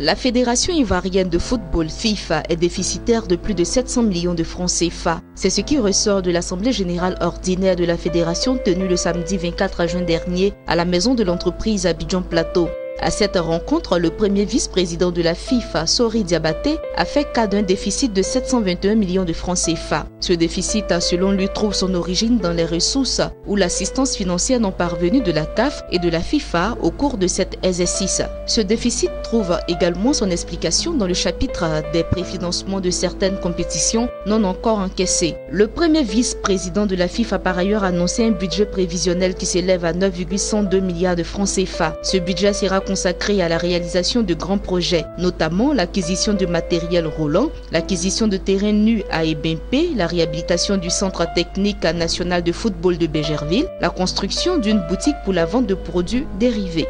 La Fédération ivoirienne de football FIFA est déficitaire de plus de 700 millions de francs CFA. C'est ce qui ressort de l'Assemblée générale ordinaire de la Fédération tenue le samedi 24 juin dernier à la maison de l'entreprise Abidjan Plateau. À cette rencontre, le premier vice-président de la FIFA, Sori Diabaté, a fait cas d'un déficit de 721 millions de francs CFA. Ce déficit, selon lui, trouve son origine dans les ressources ou l'assistance financière non parvenue de la CAF et de la FIFA au cours de cet exercice. Ce déficit trouve également son explication dans le chapitre des préfinancements de certaines compétitions non encore encaissées. Le premier vice-président de la FIFA a par ailleurs annoncé un budget prévisionnel qui s'élève à 9,102 milliards de francs CFA. Ce budget sera consacré à la réalisation de grands projets, notamment l'acquisition de matériel roulant, l'acquisition de terrains nus à Ebimpe, la réhabilitation du centre technique national de football de Bégerville, la construction d'une boutique pour la vente de produits dérivés.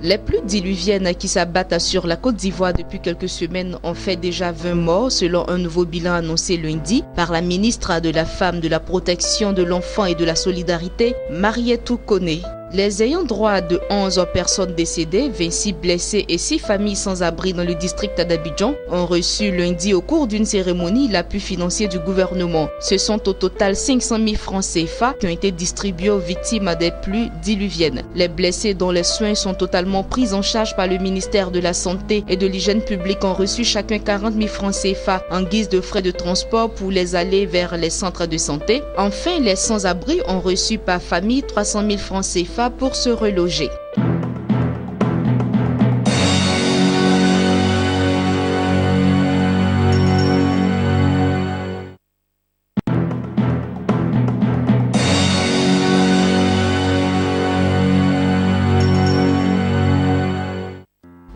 Les pluies diluviennes qui s'abattent sur la Côte d'Ivoire depuis quelques semaines ont fait déjà 20 morts selon un nouveau bilan annoncé lundi par la ministre de la Femme, de la Protection de l'Enfant et de la Solidarité, Marietou Koné. Les ayants droit de 11 personnes décédées, 26 blessés et 6 familles sans abri dans le district d'Abidjan ont reçu lundi au cours d'une cérémonie l'appui financier du gouvernement. Ce sont au total 500 000 francs CFA qui ont été distribués aux victimes des pluies diluviennes. Les blessés dont les soins sont totalement pris en charge par le ministère de la Santé et de l'Hygiène publique ont reçu chacun 40 000 francs CFA en guise de frais de transport pour les aller vers les centres de santé. Enfin, les sans-abri ont reçu par famille 300 000 francs CFA pour se reloger.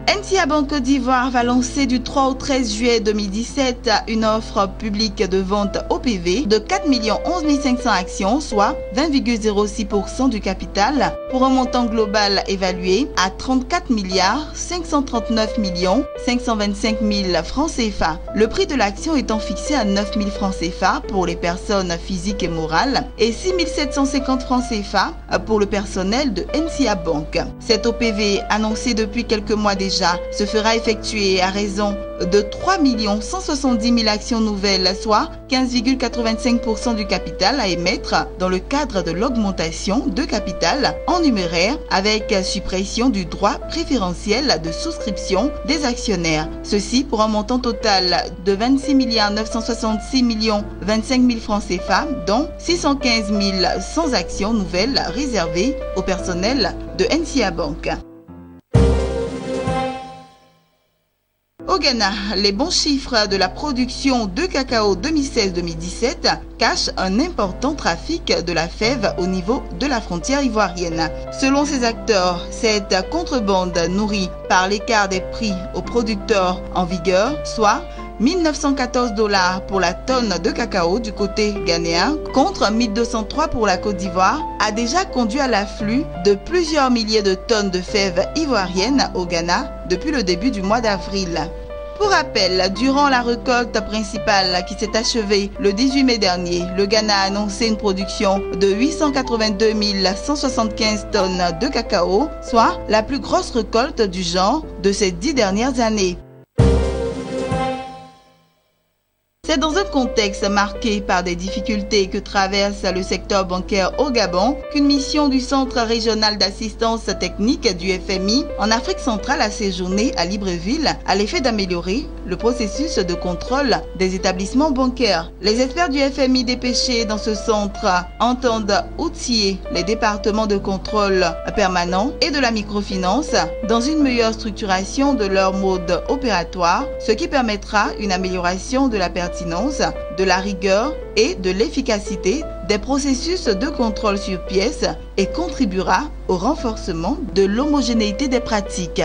NCA Banque Côte d'Ivoire va lancer du 3 au 13 juillet 2017 une offre publique de vente OPV de 4 11 500 actions, soit 20,06% du capital, pour un montant global évalué à 34 539 525 000 francs CFA. Le prix de l'action étant fixé à 9 000 francs CFA pour les personnes physiques et morales et 6 750 francs CFA pour le personnel de NCA Banque. Cette OPV, annoncée depuis quelques mois déjà, se fera effectuer à raison de 3 170 000 actions nouvelles, soit 15,85% du capital à émettre dans le cadre de l'augmentation de capital en numéraire avec suppression du droit préférentiel de souscription des actionnaires. Ceci pour un montant total de 26 966 25 000 francs CFA, dont 615 100 actions nouvelles réservées au personnel de NCA Banque. Au Ghana, les bons chiffres de la production de cacao 2016-2017 cachent un important trafic de la fève au niveau de la frontière ivoirienne. Selon ces acteurs, cette contrebande nourrie par l'écart des prix aux producteurs en vigueur, soit 1 914 $ pour la tonne de cacao du côté ghanéen contre 1 203 pour la Côte d'Ivoire, a déjà conduit à l'afflux de plusieurs milliers de tonnes de fèves ivoiriennes au Ghana depuis le début du mois d'avril. Pour rappel, durant la récolte principale qui s'est achevée le 18 mai dernier, le Ghana a annoncé une production de 882 175 tonnes de cacao, soit la plus grosse récolte du genre de ces 10 dernières années. C'est dans un contexte marqué par des difficultés que traverse le secteur bancaire au Gabon qu'une mission du Centre régional d'assistance technique du FMI en Afrique centrale a séjourné à Libreville à l'effet d'améliorer le processus de contrôle des établissements bancaires. Les experts du FMI dépêchés dans ce centre entendent outiller les départements de contrôle permanent et de la microfinance dans une meilleure structuration de leur mode opératoire, ce qui permettra une amélioration de la pertinence, de la rigueur et de l'efficacité des processus de contrôle sur pièces et contribuera au renforcement de l'homogénéité des pratiques.